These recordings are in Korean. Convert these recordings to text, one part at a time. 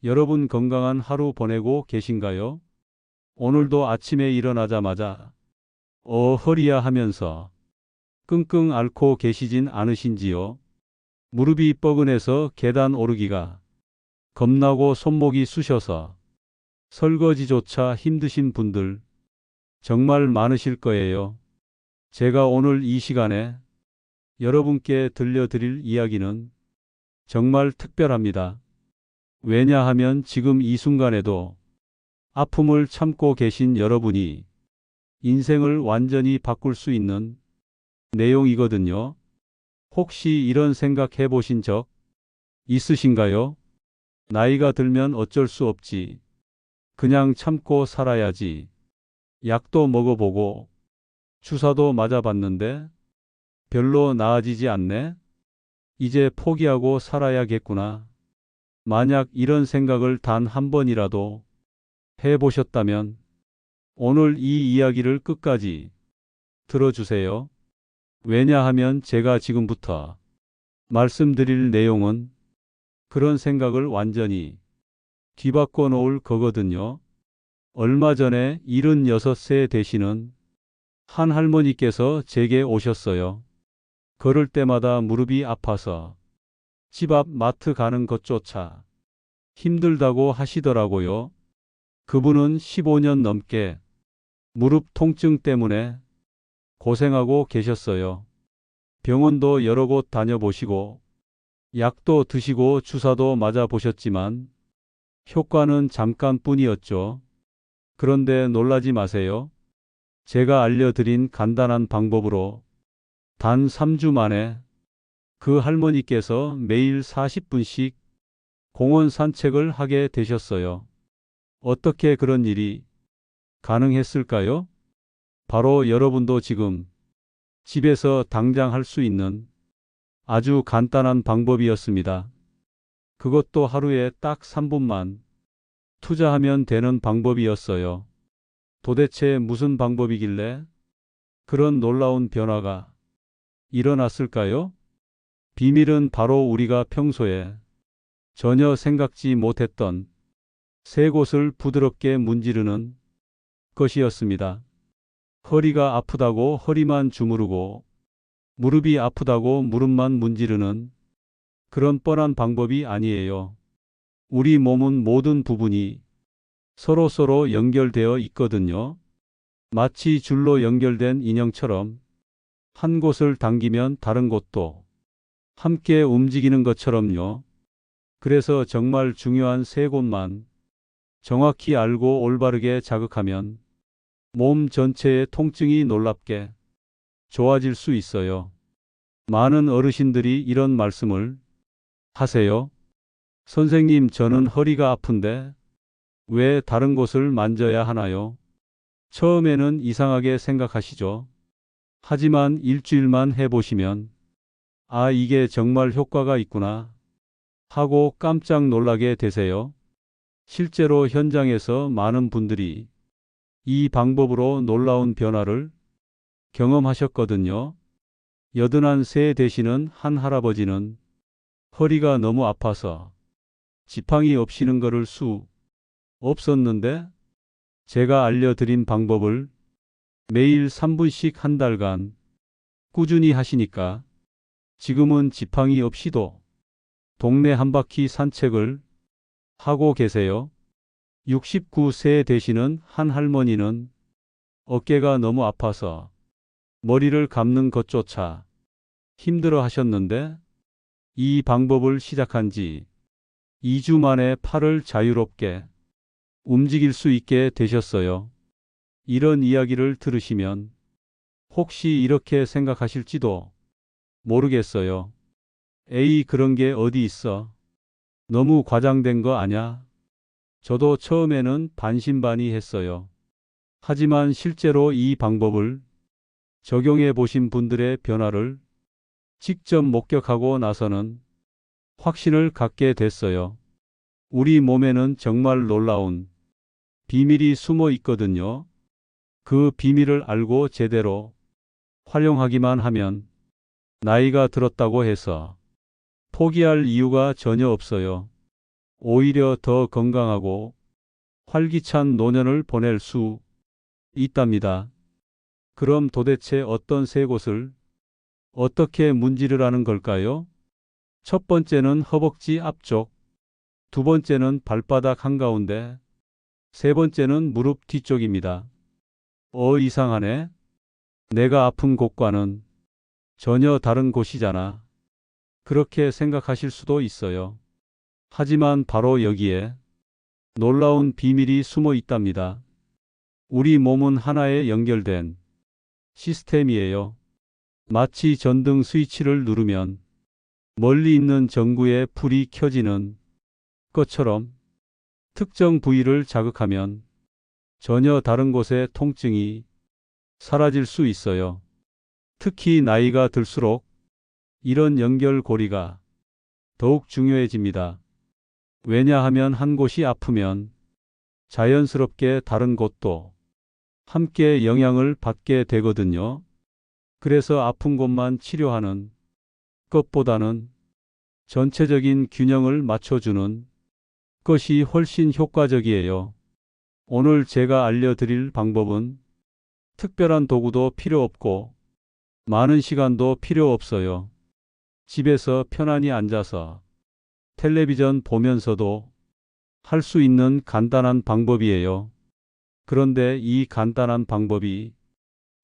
여러분 건강한 하루 보내고 계신가요? 오늘도 아침에 일어나자마자 허리야 하면서 끙끙 앓고 계시진 않으신지요? 무릎이 뻐근해서 계단 오르기가 겁나고 손목이 쑤셔서 설거지조차 힘드신 분들 정말 많으실 거예요. 제가 오늘 이 시간에 여러분께 들려드릴 이야기는 정말 특별합니다. 왜냐하면 지금 이 순간에도 아픔을 참고 계신 여러분이 인생을 완전히 바꿀 수 있는 내용이거든요. 혹시 이런 생각 해보신 적 있으신가요? 나이가 들면 어쩔 수 없지. 그냥 참고 살아야지. 약도 먹어보고 주사도 맞아봤는데 별로 나아지지 않네. 이제 포기하고 살아야겠구나. 만약 이런 생각을 단 한 번이라도 해보셨다면 오늘 이 이야기를 끝까지 들어주세요. 왜냐하면 제가 지금부터 말씀드릴 내용은 그런 생각을 완전히 뒤바꿔 놓을 거거든요. 얼마 전에 76세 되시는 한 할머니께서 제게 오셨어요. 걸을 때마다 무릎이 아파서 집 앞 마트 가는 것조차 힘들다고 하시더라고요. 그분은 15년 넘게 무릎 통증 때문에 고생하고 계셨어요. 병원도 여러 곳 다녀보시고 약도 드시고 주사도 맞아보셨지만 효과는 잠깐뿐이었죠. 그런데 놀라지 마세요. 제가 알려드린 간단한 방법으로 단 3주 만에 그 할머니께서 매일 40분씩 공원 산책을 하게 되셨어요. 어떻게 그런 일이 가능했을까요? 바로 여러분도 지금 집에서 당장 할 수 있는 아주 간단한 방법이었습니다. 그것도 하루에 딱 3분만 투자하면 되는 방법이었어요. 도대체 무슨 방법이길래 그런 놀라운 변화가 일어났을까요? 비밀은 바로 우리가 평소에 전혀 생각지 못했던 세 곳을 부드럽게 문지르는 것이었습니다. 허리가 아프다고 허리만 주무르고 무릎이 아프다고 무릎만 문지르는 그런 뻔한 방법이 아니에요. 우리 몸은 모든 부분이 서로 연결되어 있거든요. 마치 줄로 연결된 인형처럼 한 곳을 당기면 다른 곳도 함께 움직이는 것처럼요. 그래서 정말 중요한 세 곳만 정확히 알고 올바르게 자극하면 몸 전체의 통증이 놀랍게 좋아질 수 있어요. 많은 어르신들이 이런 말씀을 하세요. 선생님, 저는 허리가 아픈데 왜 다른 곳을 만져야 하나요? 처음에는 이상하게 생각하시죠. 하지만 일주일만 해보시면 아, 이게 정말 효과가 있구나 하고 깜짝 놀라게 되세요. 실제로 현장에서 많은 분들이 이 방법으로 놀라운 변화를 경험하셨거든요. 81세 되시는 한 할아버지는 허리가 너무 아파서 지팡이 없이는 걸을 수 없었는데 제가 알려드린 방법을 매일 3분씩 한 달간 꾸준히 하시니까 지금은 지팡이 없이도 동네 한 바퀴 산책을 하고 계세요. 69세 되시는 한 할머니는 어깨가 너무 아파서 머리를 감는 것조차 힘들어 하셨는데 이 방법을 시작한 지 2주 만에 팔을 자유롭게 움직일 수 있게 되셨어요. 이런 이야기를 들으시면 혹시 이렇게 생각하실지도 모르겠어요. 에이, 그런 게 어디 있어. 너무 과장된 거 아냐? 저도 처음에는 반신반의했어요. 하지만 실제로 이 방법을 적용해 보신 분들의 변화를 직접 목격하고 나서는 확신을 갖게 됐어요. 우리 몸에는 정말 놀라운 비밀이 숨어 있거든요. 그 비밀을 알고 제대로 활용하기만 하면 나이가 들었다고 해서 포기할 이유가 전혀 없어요. 오히려 더 건강하고 활기찬 노년을 보낼 수 있답니다. 그럼 도대체 어떤 세 곳을 어떻게 문지르라는 걸까요? 첫 번째는 허벅지 앞쪽, 두 번째는 발바닥 한가운데, 세 번째는 무릎 뒤쪽입니다. 이상하네. 내가 아픈 곳과는 전혀 다른 곳이잖아. 그렇게 생각하실 수도 있어요. 하지만 바로 여기에 놀라운 비밀이 숨어 있답니다. 우리 몸은 하나의 연결된 시스템이에요. 마치 전등 스위치를 누르면 멀리 있는 전구에 불이 켜지는 것처럼 특정 부위를 자극하면 전혀 다른 곳의 통증이 사라질 수 있어요. 특히 나이가 들수록 이런 연결고리가 더욱 중요해집니다. 왜냐하면 한 곳이 아프면 자연스럽게 다른 곳도 함께 영향을 받게 되거든요. 그래서 아픈 곳만 치료하는 것보다는 전체적인 균형을 맞춰주는 것이 훨씬 효과적이에요. 오늘 제가 알려드릴 방법은 특별한 도구도 필요 없고 많은 시간도 필요 없어요. 집에서 편안히 앉아서 텔레비전 보면서도 할 수 있는 간단한 방법이에요. 그런데 이 간단한 방법이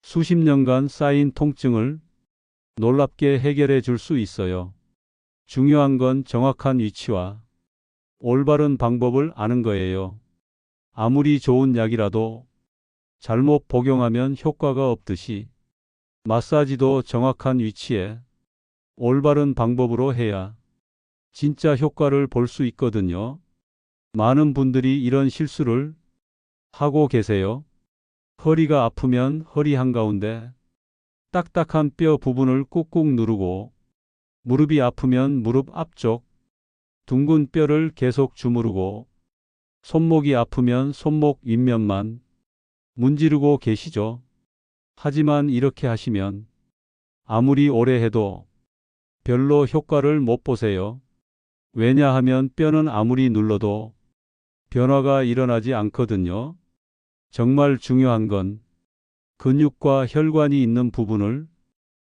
수십 년간 쌓인 통증을 놀랍게 해결해 줄 수 있어요. 중요한 건 정확한 위치와 올바른 방법을 아는 거예요. 아무리 좋은 약이라도 잘못 복용하면 효과가 없듯이 마사지도 정확한 위치에 올바른 방법으로 해야 진짜 효과를 볼 수 있거든요. 많은 분들이 이런 실수를 하고 계세요. 허리가 아프면 허리 한가운데 딱딱한 뼈 부분을 꾹꾹 누르고, 무릎이 아프면 무릎 앞쪽 둥근 뼈를 계속 주무르고, 손목이 아프면 손목 윗면만 문지르고 계시죠. 하지만 이렇게 하시면 아무리 오래 해도 별로 효과를 못 보세요. 왜냐하면 뼈는 아무리 눌러도 변화가 일어나지 않거든요. 정말 중요한 건 근육과 혈관이 있는 부분을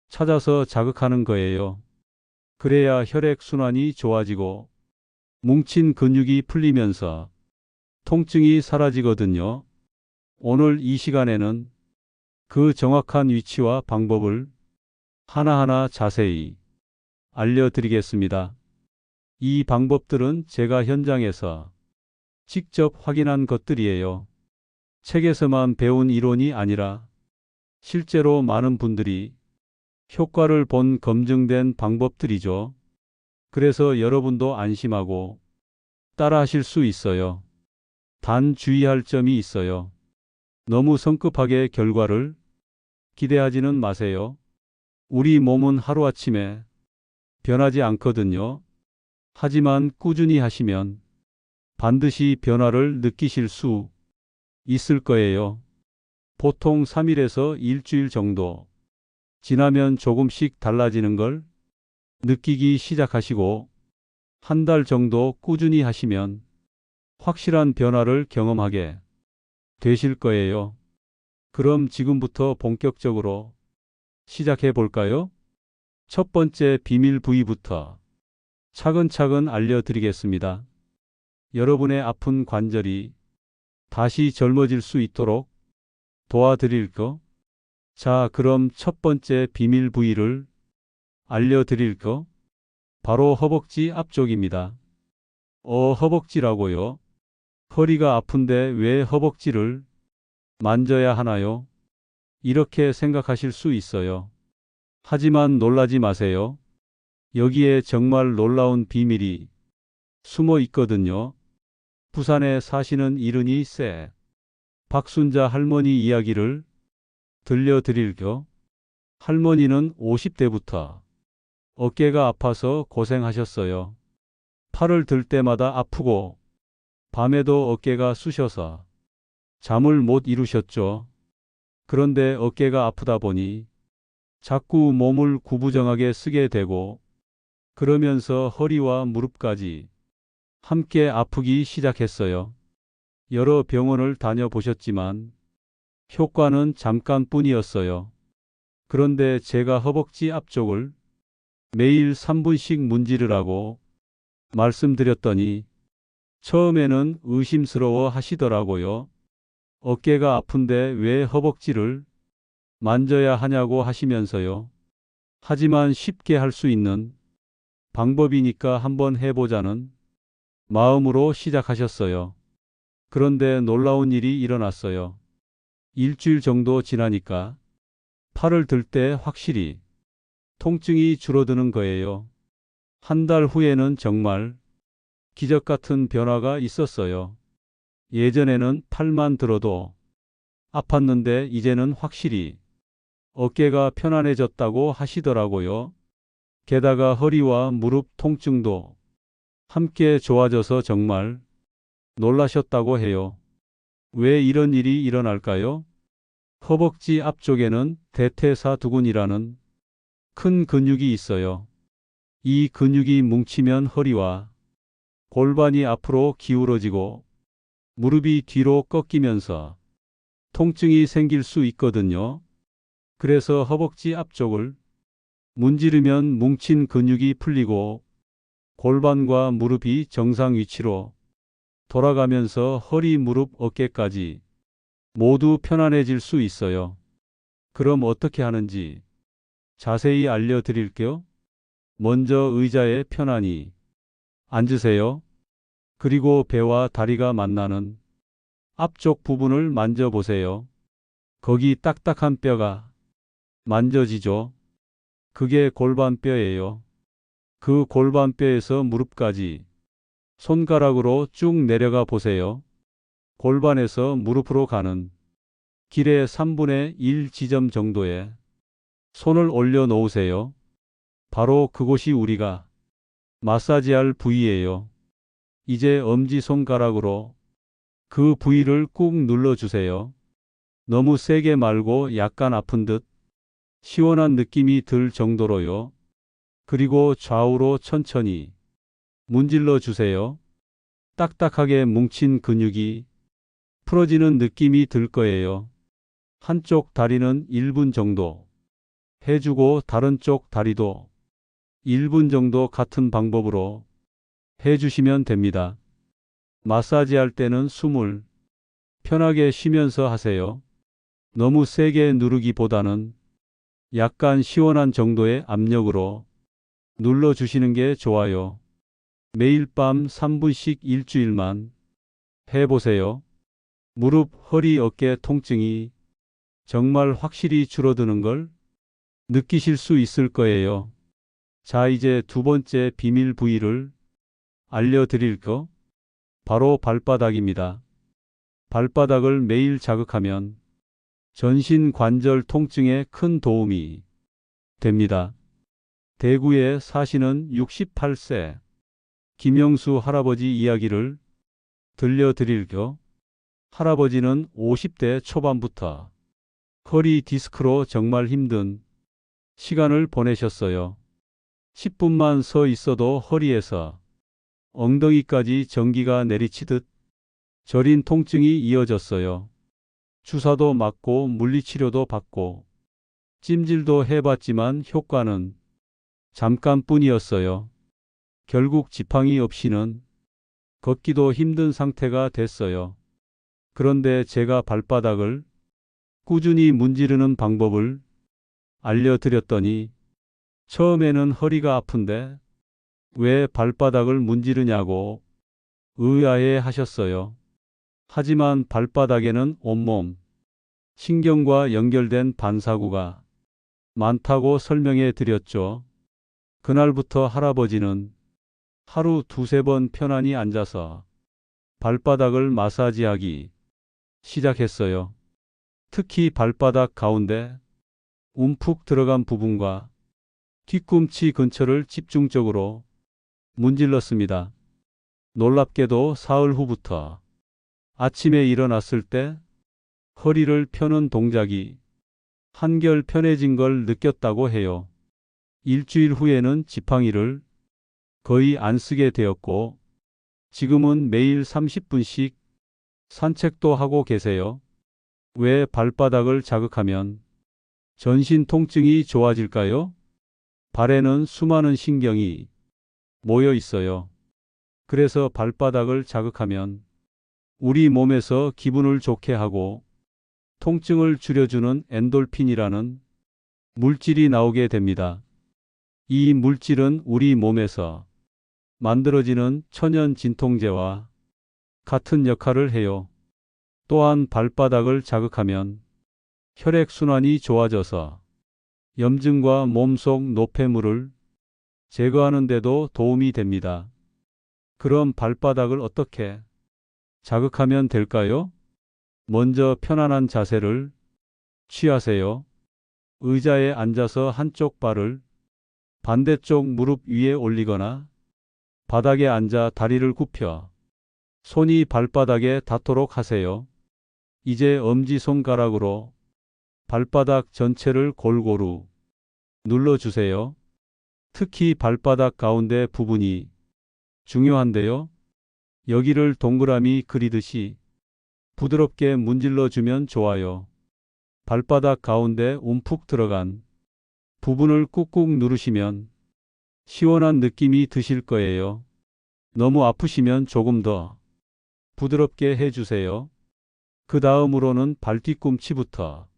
찾아서 자극하는 거예요. 그래야 혈액순환이 좋아지고 뭉친 근육이 풀리면서 통증이 사라지거든요. 오늘 이 시간에는 그 정확한 위치와 방법을 하나하나 자세히 알려드리겠습니다. 이 방법들은 제가 현장에서 직접 확인한 것들이에요. 책에서만 배운 이론이 아니라 실제로 많은 분들이 효과를 본 검증된 방법들이죠. 그래서 여러분도 안심하고 따라 하실 수 있어요. 단 주의할 점이 있어요. 너무 성급하게 결과를 기대하지는 마세요. 우리 몸은 하루아침에 변하지 않거든요. 하지만 꾸준히 하시면 반드시 변화를 느끼실 수 있을 거예요. 보통 3일에서 일주일 정도 지나면 조금씩 달라지는 걸 느끼기 시작하시고, 한 달 정도 꾸준히 하시면 확실한 변화를 경험하게 되실 거예요. 그럼 지금부터 본격적으로 시작해 볼까요? 첫 번째 비밀 부위부터 차근차근 알려드리겠습니다. 여러분의 아픈 관절이 다시 젊어질 수 있도록 도와드릴 거. 자, 그럼 첫 번째 비밀 부위를 알려드릴 거. 바로 허벅지 앞쪽입니다. 허벅지라고요? 허리가 아픈데 왜 허벅지를 만져야 하나요? 이렇게 생각하실 수 있어요. 하지만 놀라지 마세요. 여기에 정말 놀라운 비밀이 숨어 있거든요. 부산에 사시는 이른이 세 박순자 할머니 이야기를 들려드릴게요. 할머니는 50대부터 어깨가 아파서 고생하셨어요. 팔을 들 때마다 아프고 밤에도 어깨가 쑤셔서 잠을 못 이루셨죠. 그런데 어깨가 아프다 보니 자꾸 몸을 구부정하게 쓰게 되고, 그러면서 허리와 무릎까지 함께 아프기 시작했어요. 여러 병원을 다녀보셨지만 효과는 잠깐뿐이었어요. 그런데 제가 허벅지 앞쪽을 매일 3분씩 문지르라고 말씀드렸더니 처음에는 의심스러워 하시더라고요. 어깨가 아픈데 왜 허벅지를 만져야 하냐고 하시면서요. 하지만 쉽게 할 수 있는 방법이니까 한번 해보자는 마음으로 시작하셨어요. 그런데 놀라운 일이 일어났어요. 일주일 정도 지나니까 팔을 들 때 확실히 통증이 줄어드는 거예요. 한 달 후에는 정말 기적 같은 변화가 있었어요. 예전에는 팔만 들어도 아팠는데 이제는 확실히 어깨가 편안해졌다고 하시더라고요. 게다가 허리와 무릎 통증도 함께 좋아져서 정말 놀라셨다고 해요. 왜 이런 일이 일어날까요? 허벅지 앞쪽에는 대퇴사두근이라는 큰 근육이 있어요. 이 근육이 뭉치면 허리와 골반이 앞으로 기울어지고 무릎이 뒤로 꺾이면서 통증이 생길 수 있거든요. 그래서 허벅지 앞쪽을 문지르면 뭉친 근육이 풀리고 골반과 무릎이 정상 위치로 돌아가면서 허리, 무릎, 어깨까지 모두 편안해질 수 있어요. 그럼 어떻게 하는지 자세히 알려드릴게요. 먼저 의자에 편안히 앉으세요. 그리고 배와 다리가 만나는 앞쪽 부분을 만져보세요. 거기 딱딱한 뼈가 만져지죠? 그게 골반뼈예요. 그 골반뼈에서 무릎까지 손가락으로 쭉 내려가 보세요. 골반에서 무릎으로 가는 길의 3분의 1 지점 정도에 손을 올려 놓으세요. 바로 그곳이 우리가 마사지할 부위예요. 이제 엄지손가락으로 그 부위를 꾹 눌러주세요. 너무 세게 말고 약간 아픈 듯 시원한 느낌이 들 정도로요. 그리고 좌우로 천천히 문질러 주세요. 딱딱하게 뭉친 근육이 풀어지는 느낌이 들 거예요. 한쪽 다리는 1분 정도 해주고 다른 쪽 다리도 1분 정도 같은 방법으로 해주시면 됩니다. 마사지 할 때는 숨을 편하게 쉬면서 하세요. 너무 세게 누르기보다는 약간 시원한 정도의 압력으로 눌러주시는 게 좋아요. 매일 밤 3분씩 일주일만 해보세요. 무릎, 허리, 어깨 통증이 정말 확실히 줄어드는 걸 느끼실 수 있을 거예요. 자, 이제 두 번째 비밀 부위를 알려드릴 거 바로 발바닥입니다. 발바닥을 매일 자극하면 전신 관절 통증에 큰 도움이 됩니다. 대구에 사시는 68세 김영수 할아버지 이야기를 들려드릴 겨 할아버지는 50대 초반부터 허리 디스크로 정말 힘든 시간을 보내셨어요. 10분만 서 있어도 허리에서 엉덩이까지 전기가 내리치듯 저린 통증이 이어졌어요. 주사도 맞고 물리치료도 받고 찜질도 해봤지만 효과는 잠깐뿐이었어요. 결국 지팡이 없이는 걷기도 힘든 상태가 됐어요. 그런데 제가 발바닥을 꾸준히 문지르는 방법을 알려드렸더니 처음에는 허리가 아픈데 왜 발바닥을 문지르냐고 의아해 하셨어요. 하지만 발바닥에는 온몸 신경과 연결된 반사구가 많다고 설명해 드렸죠. 그날부터 할아버지는 하루 두세 번 편안히 앉아서 발바닥을 마사지하기 시작했어요. 특히 발바닥 가운데 움푹 들어간 부분과 뒤꿈치 근처를 집중적으로 문질렀습니다. 놀랍게도 사흘 후부터 아침에 일어났을 때 허리를 펴는 동작이 한결 편해진 걸 느꼈다고 해요. 일주일 후에는 지팡이를 거의 안 쓰게 되었고 지금은 매일 30분씩 산책도 하고 계세요. 왜 발바닥을 자극하면 전신 통증이 좋아질까요? 발에는 수많은 신경이 모여 있어요. 그래서 발바닥을 자극하면 우리 몸에서 기분을 좋게 하고 통증을 줄여주는 엔돌핀이라는 물질이 나오게 됩니다. 이 물질은 우리 몸에서 만들어지는 천연 진통제와 같은 역할을 해요. 또한 발바닥을 자극하면 혈액순환이 좋아져서 염증과 몸속 노폐물을 제거하는 데도 도움이 됩니다. 그럼 발바닥을 어떻게 자극하면 될까요? 먼저 편안한 자세를 취하세요. 의자에 앉아서 한쪽 발을 반대쪽 무릎 위에 올리거나 바닥에 앉아 다리를 굽혀 손이 발바닥에 닿도록 하세요. 이제 엄지손가락으로 발바닥 전체를 골고루 눌러주세요. 특히 발바닥 가운데 부분이 중요한데요. 여기를 동그라미 그리듯이 부드럽게 문질러 주면 좋아요. 발바닥 가운데 움푹 들어간 부분을 꾹꾹 누르시면 시원한 느낌이 드실 거예요. 너무 아프시면 조금 더 부드럽게 해주세요. 그 다음으로는 발 뒤꿈치부터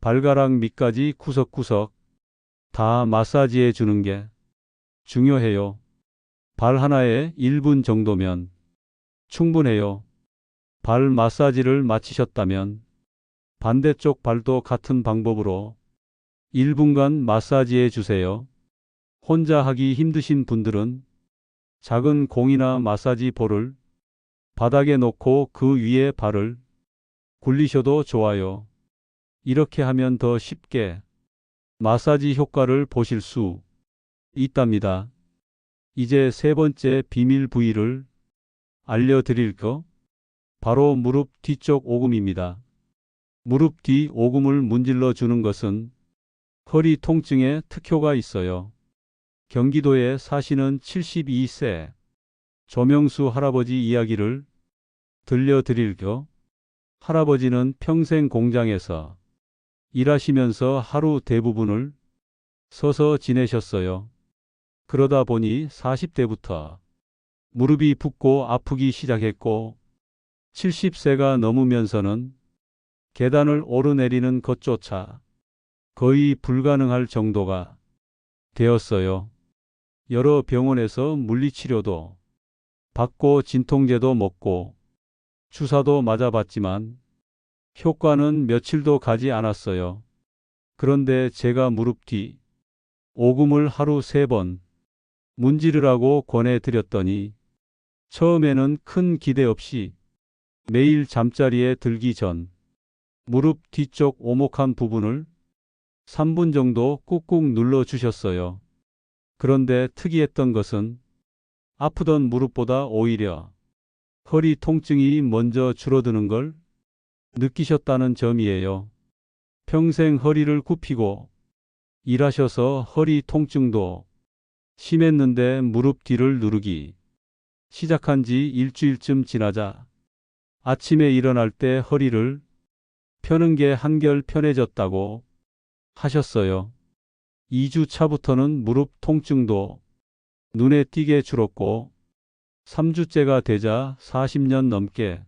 발가락 밑까지 구석구석 다 마사지해 주는 게 중요해요. 발 하나에 1분 정도면 충분해요. 발 마사지를 마치셨다면 반대쪽 발도 같은 방법으로 1분간 마사지해 주세요. 혼자 하기 힘드신 분들은 작은 공이나 마사지 볼을 바닥에 놓고 그 위에 발을 굴리셔도 좋아요. 이렇게 하면 더 쉽게 마사지 효과를 보실 수 있답니다. 이제 세 번째 비밀 부위를 알려드릴까? 바로 무릎 뒤쪽 오금입니다. 무릎 뒤 오금을 문질러 주는 것은 허리 통증에 특효가 있어요. 경기도에 사시는 72세 조명수 할아버지 이야기를 들려드릴까? 할아버지는 평생 공장에서 일하시면서 하루 대부분을 서서 지내셨어요. 그러다 보니 40대부터 무릎이 붓고 아프기 시작했고 70세가 넘으면서는 계단을 오르내리는 것조차 거의 불가능할 정도가 되었어요. 여러 병원에서 물리치료도 받고 진통제도 먹고 주사도 맞아봤지만 효과는 며칠도 가지 않았어요. 그런데 제가 무릎 뒤 오금을 하루 3번 문지르라고 권해드렸더니 처음에는 큰 기대 없이 매일 잠자리에 들기 전 무릎 뒤쪽 오목한 부분을 3분 정도 꾹꾹 눌러주셨어요. 그런데 특이했던 것은 아프던 무릎보다 오히려 허리 통증이 먼저 줄어드는 걸 느끼셨다는 점이에요. 평생 허리를 굽히고 일하셔서 허리 통증도 심했는데 무릎 뒤를 누르기 시작한 지 일주일쯤 지나자 아침에 일어날 때 허리를 펴는 게 한결 편해졌다고 하셨어요. 2주 차부터는 무릎 통증도 눈에 띄게 줄었고 3주째가 되자 40년 넘게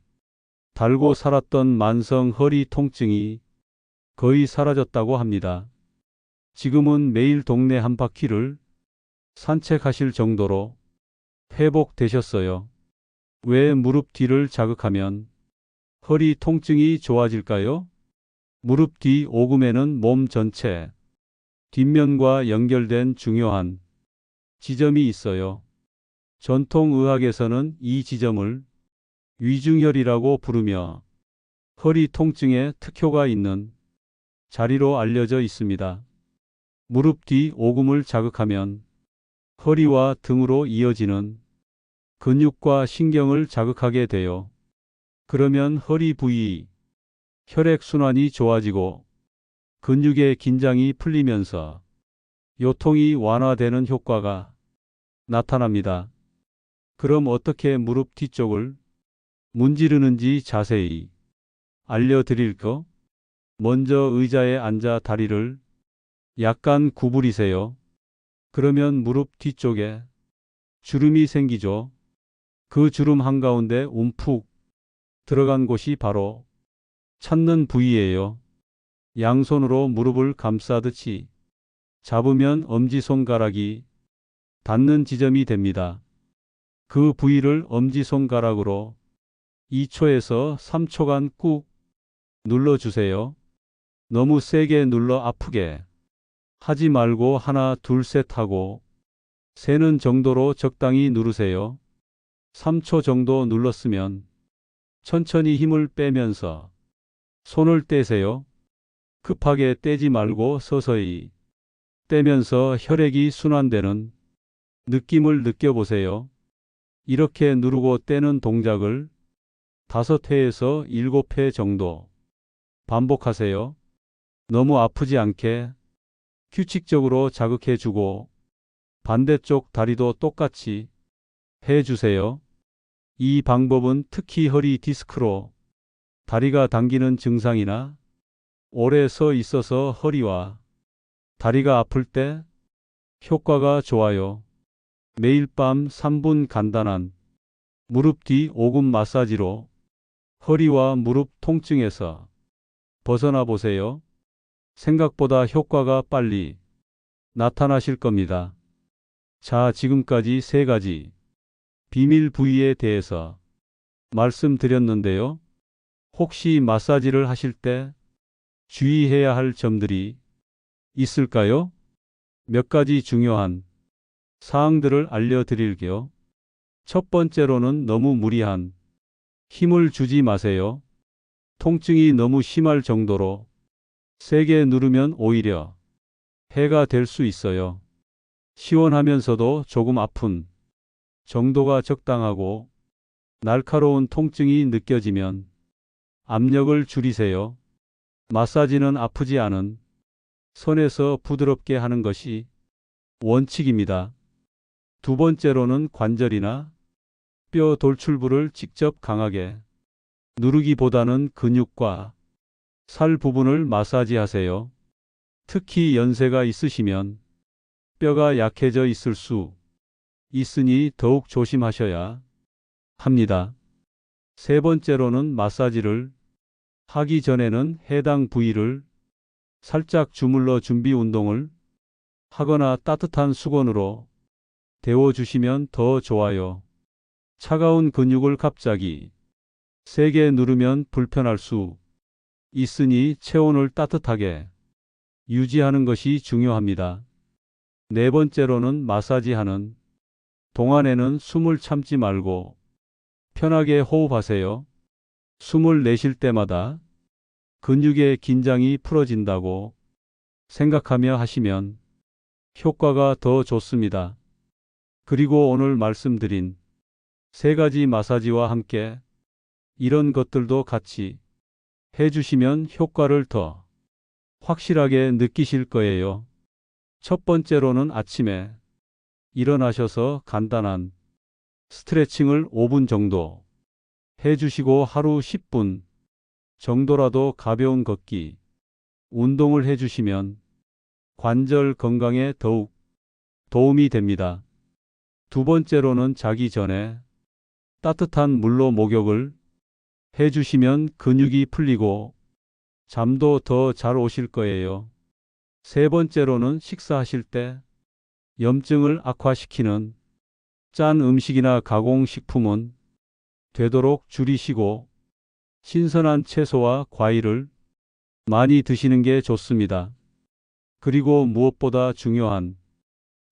달고 살았던 만성 허리 통증이 거의 사라졌다고 합니다. 지금은 매일 동네 한 바퀴를 산책하실 정도로 회복되셨어요. 왜 무릎 뒤를 자극하면 허리 통증이 좋아질까요? 무릎 뒤 오금에는 몸 전체 뒷면과 연결된 중요한 지점이 있어요. 전통의학에서는 이 지점을 위중혈이라고 부르며 허리 통증에 특효가 있는 자리로 알려져 있습니다. 무릎 뒤 오금을 자극하면 허리와 등으로 이어지는 근육과 신경을 자극하게 돼요. 그러면 허리 부위 혈액순환이 좋아지고 근육의 긴장이 풀리면서 요통이 완화되는 효과가 나타납니다. 그럼 어떻게 무릎 뒤쪽을 문지르는지 자세히 알려드릴까? 먼저 의자에 앉아 다리를 약간 구부리세요. 그러면 무릎 뒤쪽에 주름이 생기죠. 그 주름 한가운데 움푹 들어간 곳이 바로 찾는 부위예요. 양손으로 무릎을 감싸듯이 잡으면 엄지손가락이 닿는 지점이 됩니다. 그 부위를 엄지손가락으로 2초에서 3초간 꾹 눌러주세요. 너무 세게 눌러 아프게 하지 말고 하나, 둘, 셋 하고 세는 정도로 적당히 누르세요. 3초 정도 눌렀으면 천천히 힘을 빼면서 손을 떼세요. 급하게 떼지 말고 서서히 떼면서 혈액이 순환되는 느낌을 느껴보세요. 이렇게 누르고 떼는 동작을 5회에서 7회 정도 반복하세요. 너무 아프지 않게 규칙적으로 자극해주고 반대쪽 다리도 똑같이 해주세요. 이 방법은 특히 허리 디스크로 다리가 당기는 증상이나 오래 서 있어서 허리와 다리가 아플 때 효과가 좋아요. 매일 밤 3분 간단한 무릎 뒤 오금 마사지로 허리와 무릎 통증에서 벗어나 보세요. 생각보다 효과가 빨리 나타나실 겁니다. 자, 지금까지 3가지 비밀 부위에 대해서 말씀드렸는데요. 혹시 마사지를 하실 때 주의해야 할 점들이 있을까요? 몇 가지 중요한 사항들을 알려드릴게요. 첫 번째로는 너무 무리한 힘을 주지 마세요. 통증이 너무 심할 정도로 세게 누르면 오히려 해가 될 수 있어요. 시원하면서도 조금 아픈 정도가 적당하고 날카로운 통증이 느껴지면 압력을 줄이세요. 마사지는 아프지 않은 선에서 부드럽게 하는 것이 원칙입니다. 두 번째로는 관절이나 뼈 돌출부를 직접 강하게 누르기보다는 근육과 살 부분을 마사지하세요. 특히 연세가 있으시면 뼈가 약해져 있을 수 있으니 더욱 조심하셔야 합니다. 세 번째로는 마사지를 하기 전에는 해당 부위를 살짝 주물러 준비 운동을 하거나 따뜻한 수건으로 데워주시면 더 좋아요. 차가운 근육을 갑자기 세게 누르면 불편할 수 있으니 체온을 따뜻하게 유지하는 것이 중요합니다. 네 번째로는 마사지하는 동안에는 숨을 참지 말고 편하게 호흡하세요. 숨을 내쉴 때마다 근육의 긴장이 풀어진다고 생각하며 하시면 효과가 더 좋습니다. 그리고 오늘 말씀드린 3가지 마사지와 함께 이런 것들도 같이 해주시면 효과를 더 확실하게 느끼실 거예요. 첫 번째로는 아침에 일어나셔서 간단한 스트레칭을 5분 정도 해주시고 하루 10분 정도라도 가벼운 걷기 운동을 해주시면 관절 건강에 더욱 도움이 됩니다. 두 번째로는 자기 전에 따뜻한 물로 목욕을 해주시면 근육이 풀리고 잠도 더 잘 오실 거예요. 세 번째로는 식사하실 때 염증을 악화시키는 짠 음식이나 가공식품은 되도록 줄이시고 신선한 채소와 과일을 많이 드시는 게 좋습니다. 그리고 무엇보다 중요한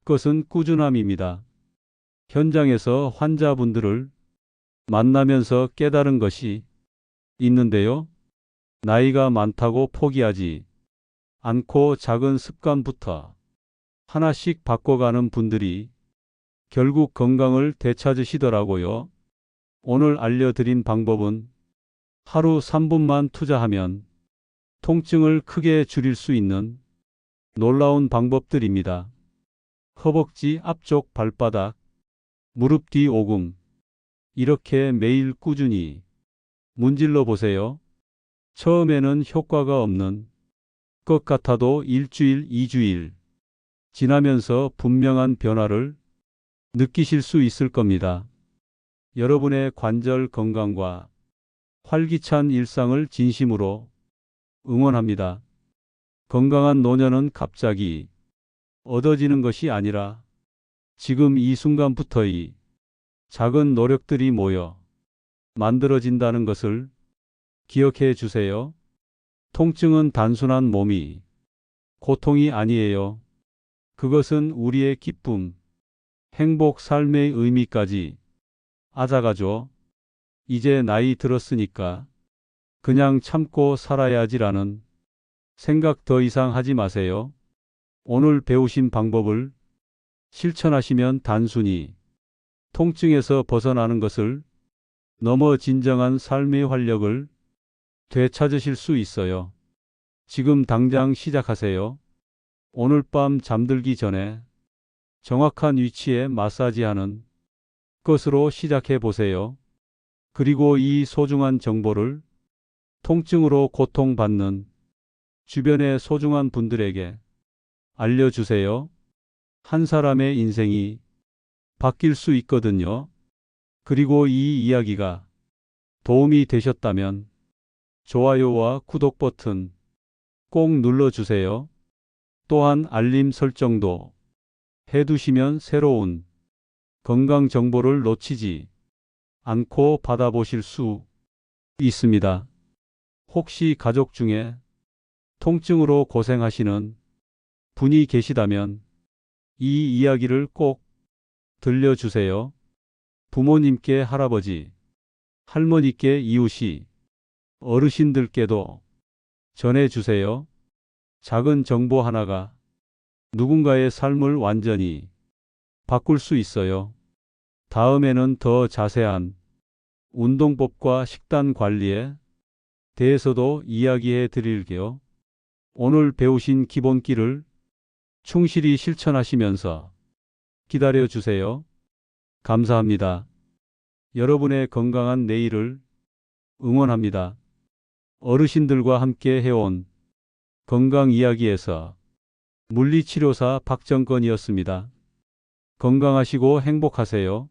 것은 꾸준함입니다. 현장에서 환자분들을 만나면서 깨달은 것이 있는데요. 나이가 많다고 포기하지 않고 작은 습관부터 하나씩 바꿔가는 분들이 결국 건강을 되찾으시더라고요. 오늘 알려드린 방법은 하루 3분만 투자하면 통증을 크게 줄일 수 있는 놀라운 방법들입니다. 허벅지 앞쪽 발바닥, 무릎 뒤 오금. 이렇게 매일 꾸준히 문질러 보세요. 처음에는 효과가 없는 것 같아도 일주일, 2주일 지나면서 분명한 변화를 느끼실 수 있을 겁니다. 여러분의 관절 건강과 활기찬 일상을 진심으로 응원합니다. 건강한 노년은 갑자기 얻어지는 것이 아니라 지금 이 순간부터의 작은 노력들이 모여 만들어진다는 것을 기억해 주세요. 통증은 단순한 몸이 고통이 아니에요. 그것은 우리의 기쁨, 행복, 삶의 의미까지 앗아가죠. 이제 나이 들었으니까 그냥 참고 살아야지라는 생각 더 이상 하지 마세요. 오늘 배우신 방법을 실천하시면 단순히 통증에서 벗어나는 것을 넘어 진정한 삶의 활력을 되찾으실 수 있어요. 지금 당장 시작하세요. 오늘 밤 잠들기 전에 정확한 위치에 마사지하는 것으로 시작해 보세요. 그리고 이 소중한 정보를 통증으로 고통받는 주변의 소중한 분들에게 알려주세요. 한 사람의 인생이 바뀔 수 있거든요. 그리고 이 이야기가 도움이 되셨다면 좋아요와 구독 버튼 꼭 눌러주세요. 또한 알림 설정도 해두시면 새로운 건강 정보를 놓치지 않고 받아보실 수 있습니다. 혹시 가족 중에 통증으로 고생하시는 분이 계시다면 이 이야기를 꼭 들려주세요. 부모님께, 할아버지, 할머니께, 이웃이, 어르신들께도 전해주세요. 작은 정보 하나가 누군가의 삶을 완전히 바꿀 수 있어요. 다음에는 더 자세한 운동법과 식단 관리에 대해서도 이야기해 드릴게요. 오늘 배우신 기본기를 충실히 실천하시면서 기다려 주세요. 감사합니다. 여러분의 건강한 내일을 응원합니다. 어르신들과 함께 해온 건강 이야기에서 물리치료사 박정건이었습니다. 건강하시고 행복하세요.